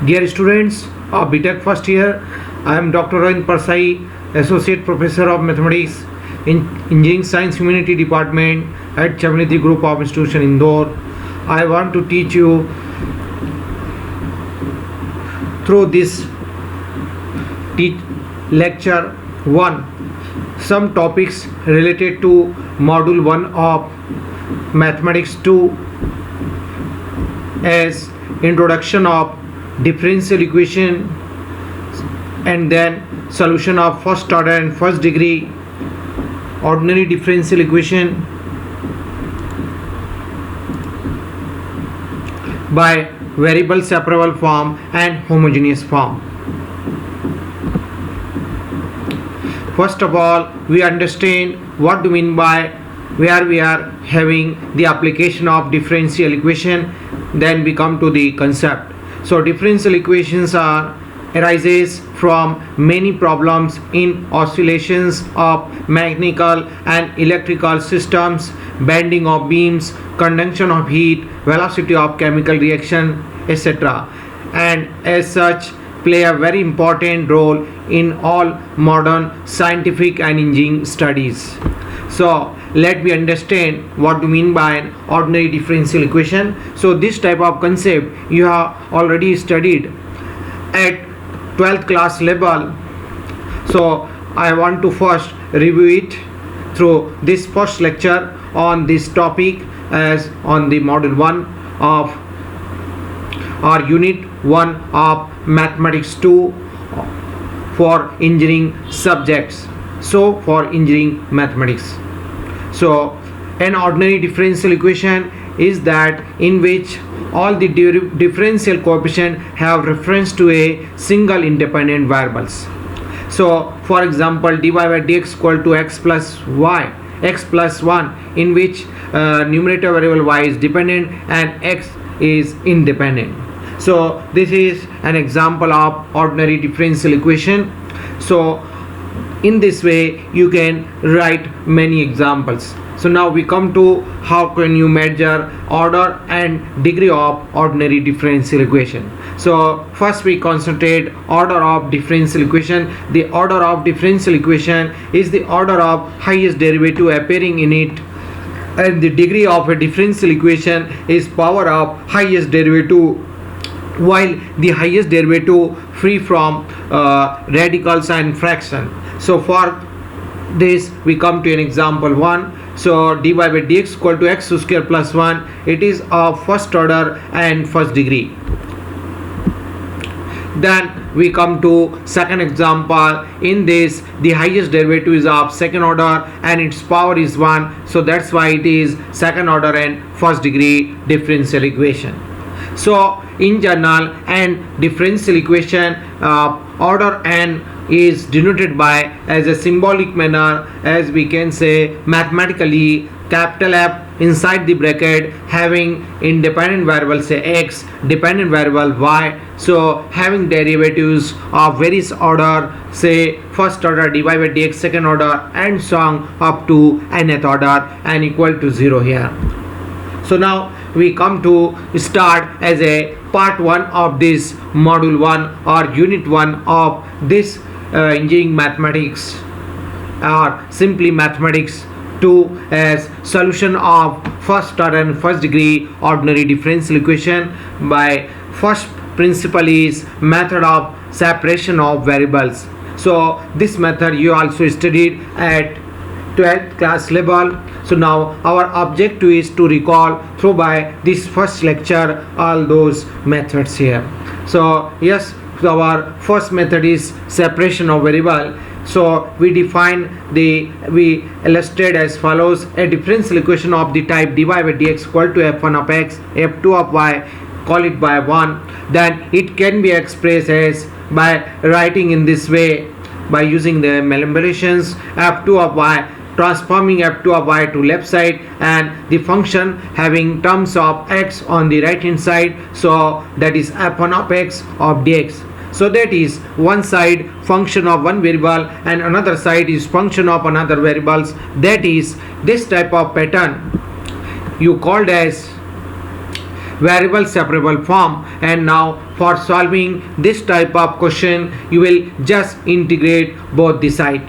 Dear students of B.Tech first year, I am Dr. Rohin Parsai, Associate Professor of Mathematics in Engineering Science Humanity Department at Chavaniti Group of Institution Indore. I want to teach you through this lecture 1 some topics related to module 1 of Mathematics 2 as introduction of differential equation and then solution of first order and first degree ordinary differential equation by variable separable form and homogeneous form. First of all, we understand what to mean by where we are having the application of differential equation, then we come to the concept. So differential equations arises from many problems in oscillations of mechanical and electrical systems, bending of beams, conduction of heat, velocity of chemical reaction, etc. And as such play a very important role in all modern scientific and engineering studies. So let me understand what to mean by an ordinary differential equation. So this type of concept you have already studied at 12th class level. So I want to first review it through this first lecture on this topic as on the module 1 of or unit 1 of mathematics 2 for engineering subjects. So for engineering mathematics. So an ordinary differential equation is that in which all the differential coefficient have reference to a single independent variables. So for example, dy by dx equal to x plus 1, in which numerator variable y is dependent and x is independent. So this is an example of ordinary differential equation. So in this way you can write many examples. So now we come to how can you measure order and degree of ordinary differential equation. So first we concentrate order of differential equation. The order of differential equation is the order of highest derivative appearing in it, and the degree of a differential equation is power of highest derivative, while the highest derivative free from radicals and fraction. So for this we come to an example 1. So dy by dx equal to x square plus 1, it is of first order and first degree. Then we come to second example. In this the highest derivative is of second order and its power is 1, so that's why it is second order and first degree differential equation. So in general, an differential equation order n is denoted by as a symbolic manner, as we can say mathematically capital F inside the bracket having independent variable say x, dependent variable y. So having derivatives of various order, say first order dy by dx, second order and so on up to nth order and equal to 0 here. So now we come to start as a part 1 of this module 1 or unit 1 of this engineering mathematics or simply mathematics 2 as solution of first order and first degree ordinary differential equation by first principle is method of separation of variables. So this method you also studied at 12th class level. So now our objective is to recall through by this first lecture all those methods here. So yes, our first method is separation of variable. So we illustrate as follows: a differential equation of the type dy by dx equal to f1 of x, f2 of y, call it by 1. Then it can be expressed as by writing in this way by using the manipulations f2 of y, transforming f2 of y to left side and the function having terms of x on the right hand side. So that is f1 of x of dx. So that is one side function of one variable and another side is function of another variables. That is this type of pattern you called as variable separable form. And now for solving this type of question, you will just integrate both the side.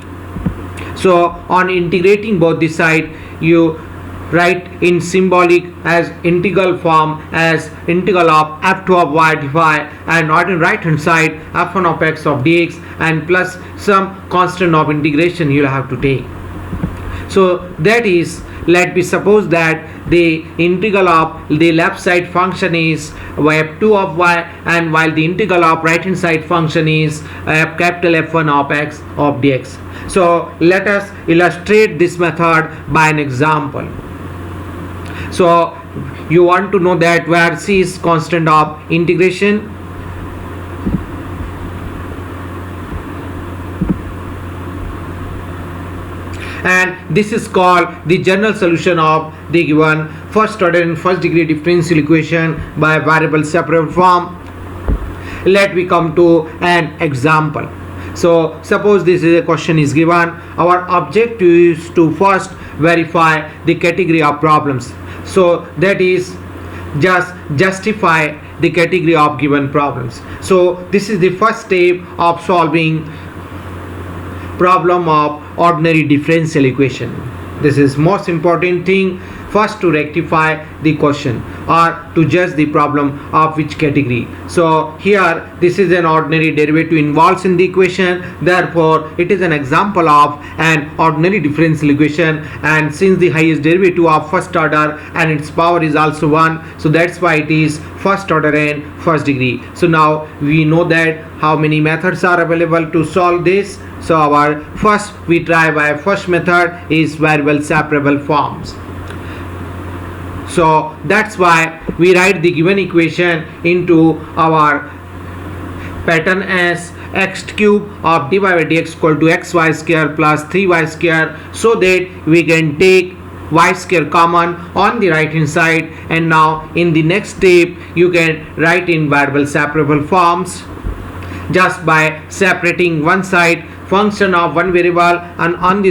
So on integrating both the side, you write in symbolic as integral form as integral of f2 of y dy, and on the right hand side f1 of x of dx, and plus some constant of integration you will have to take. So that is, let me suppose that the integral of the left side function is f2 of y, and while the integral of right hand side function is capital F1 of x of dx. So let us illustrate this method by an example. So you want to know that where c is constant of integration, and this is called the general solution of the given first order and first degree differential equation by variable separable form. Let me come to an example. So suppose this is a question is given. Our objective is to first verify the category of problems. So that is just justify the category of given problems. So this is the first step of solving problem of ordinary differential equation. This is most important thing, first to rectify the question or to judge the problem of which category. So here this is an ordinary derivative involved in the equation, therefore it is an example of an ordinary differential equation, and since the highest derivative of first order and its power is also 1, so that's why it is first order and first degree. So now we know that how many methods are available to solve this. So our first we try by first method is variable separable forms. So that's why we write the given equation into our pattern as x cube of dy by dx equal to xy square plus 3y square, so that we can take y square common on the right hand side. And now in the next step you can write in variable separable forms just by separating one side function of one variable and on the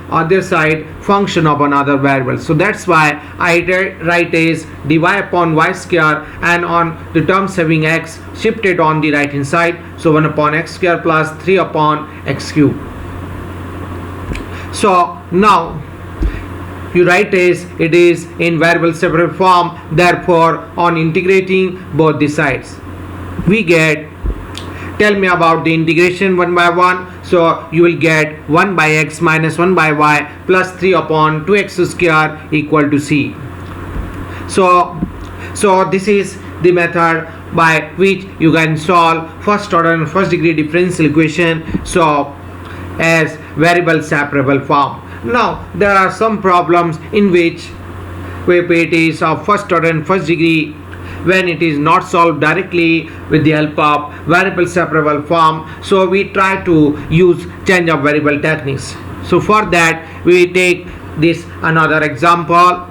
other side function of another variable. So that's why I write as dy upon y square, and on the terms having x shifted on the right hand side, so 1 upon x square plus 3 upon x cube. So now you write as it is in variable separable form, therefore on integrating both the sides we get, tell me about the integration one by one. So you will get 1 by x minus 1 by y plus 3 upon 2x square equal to c. So this is the method by which you can solve first order and first degree differential equation so as variable separable form. Now there are some problems in which it is of first order and first degree when it is not solved directly with the help of variable separable form. So we try to use change of variable techniques. So for that we take this another example.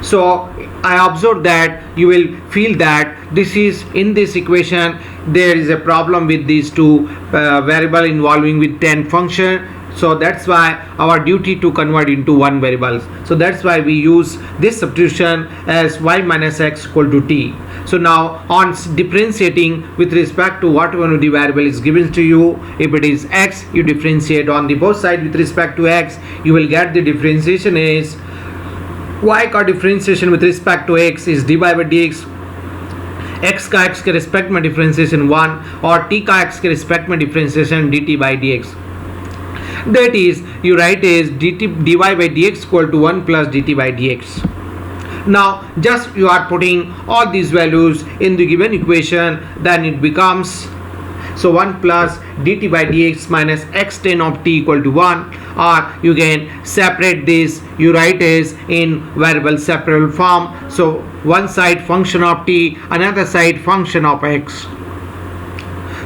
So I observe that you will feel that this is in this equation there is a problem with these two variable involving with 10 function. So that's why our duty to convert into one variable. So that's why we use this substitution as y minus x equal to t. So now on differentiating with respect to whatever the variable is given to you, if it is x, you differentiate on the both sides with respect to x, you will get the differentiation is y का differentiation with respect to x is dy by dx, x का x के respect में differentiation 1 और t का x के respect में differentiation dt by dx. That is, you write as dy by dx equal to 1 plus dt by dx. Now just you are putting all these values in the given equation, then it becomes so 1 plus dt by dx minus x tan of t equal to 1, or you can separate this, you write as in variable separable form. So one side function of t, another side function of x.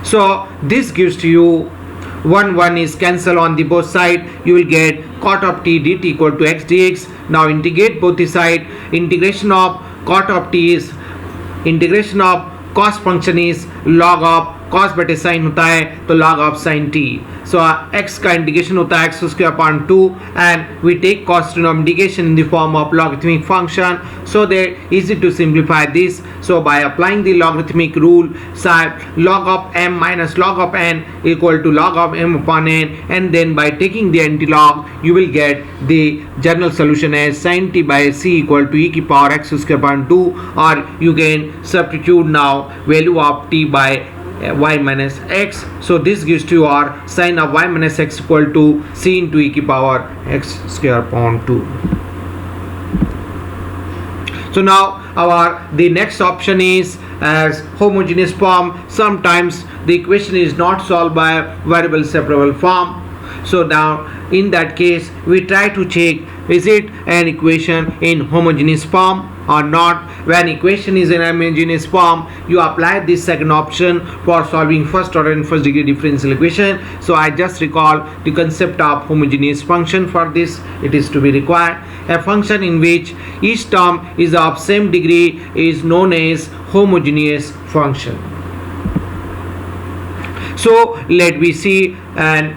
So this gives to you 1 is cancel on the both side, you will get cot of t dt equal to x dx. Now integrate both the side, integration of cot of t is integration of cos function is log of cos बटे sign होता है तो log of sine t. So x का integration होता है x square upon 2 and we take cos trinom integration in the form of logarithmic function, so they're easy to simplify this. So by applying the logarithmic rule, log of m minus log of n equal to log of m upon n, and then by taking the antilog you will get the general solution as sin t by c equal to e की power x square upon 2, or you can substitute now value of t by y minus x. So this gives to your sin of y minus x equal to c into e की power x square upon 2. So now the next option is as homogeneous form. Sometimes the equation is not solved by variable separable form. So now in that case we try to check is it an equation in homogeneous form or not. When equation is in homogeneous form, you apply this second option for solving first order and first degree differential equation. So I just recall the concept of homogeneous function. For this it is to be required a function in which each term is of same degree is known as homogeneous function. So let me see an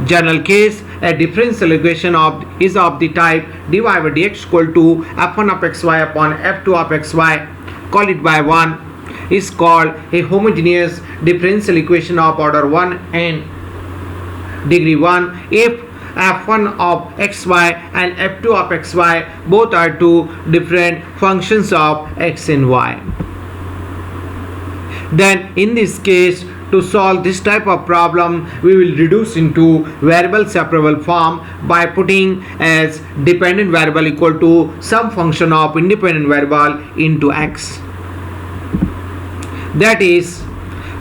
general case. A differential equation is of the type dy by dx equal to f1 of xy upon f2 of xy, call it by 1, is called a homogeneous differential equation of order 1 and degree 1 if f1 of xy and f2 of xy both are two different functions of x and y. Then in this case, to solve this type of problem, we will reduce into variable separable form by putting as dependent variable equal to some function of independent variable into x. That is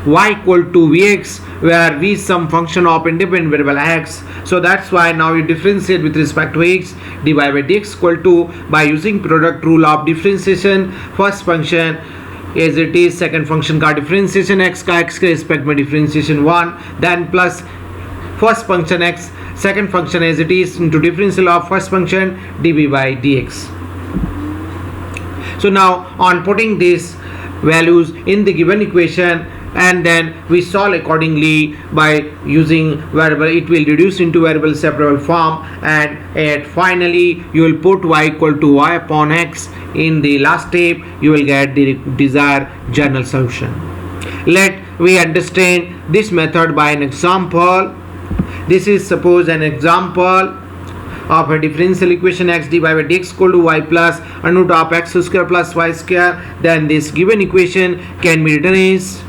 y equal to vx, where v is some function of independent variable x. So that's why now you differentiate with respect to x. dy by dx equal to, by using product rule of differentiation, first function as it is, second function का differentiation x का x के respect में differentiation 1, then plus first function x, second function as it is into differential of first function dv by dx. So now on putting these values in the given equation, and then we solve accordingly by using variable, it will reduce into variable separable form, and at finally you will put y equal to y upon x. In the last step you will get the desired general solution. Let we understand this method by an example. This is suppose an example of a differential equation x dy by dx equal to y plus under root of x square plus y square. Then this given equation can be written as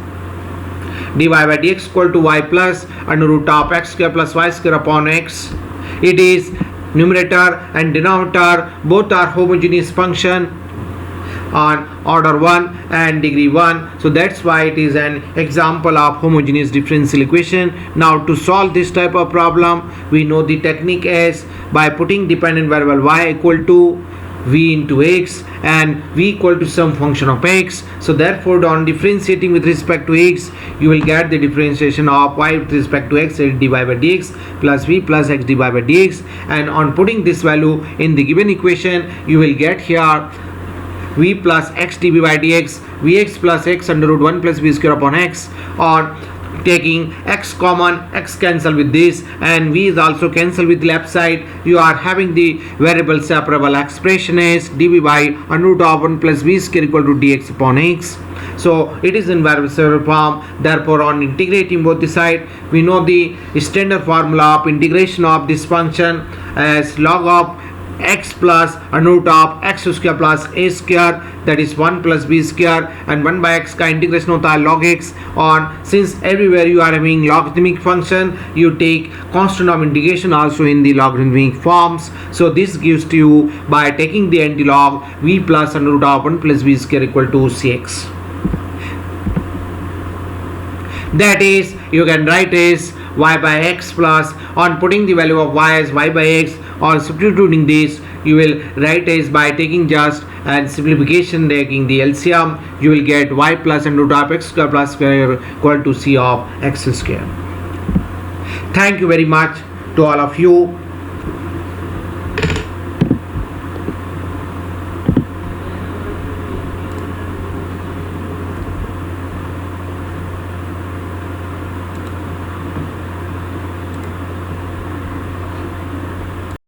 dy by dx equal to y plus under root of x square plus y square upon x. It is numerator and denominator both are homogeneous function on order 1 and degree 1. So that's why it is an example of homogeneous differential equation. Now to solve this type of problem, we know the technique as by putting dependent variable y equal to v into x and v equal to some function of x. So therefore on differentiating with respect to x, you will get the differentiation of y with respect to x as dy by dx plus v plus x dy by dx, and on putting this value in the given equation you will get here v plus x dv by dx, vx plus x under root 1 plus v square upon x, or taking x common, x cancel with this and v is also cancel with left side. You are having the variable separable expression as dv by under root of 1 plus v square equal to dx upon x. So it is in variable separable form. Therefore on integrating both the side, we know the standard formula of integration of this function as log of x plus under root of x square plus a square, that is 1 plus b square, and 1 by x का integration होता है log x. और since everywhere you are having logarithmic function, you take constant of integration also in the logarithmic forms. So this gives to you by taking the antilog v plus under root of 1 plus b square equal to cx. That is, you can write as y by x plus, on putting the value of y as y by x or substituting this, you will write as by taking just and simplification, taking the LCM, you will get y plus under root of x square plus square equal to c of x square. Thank you very much to all of you.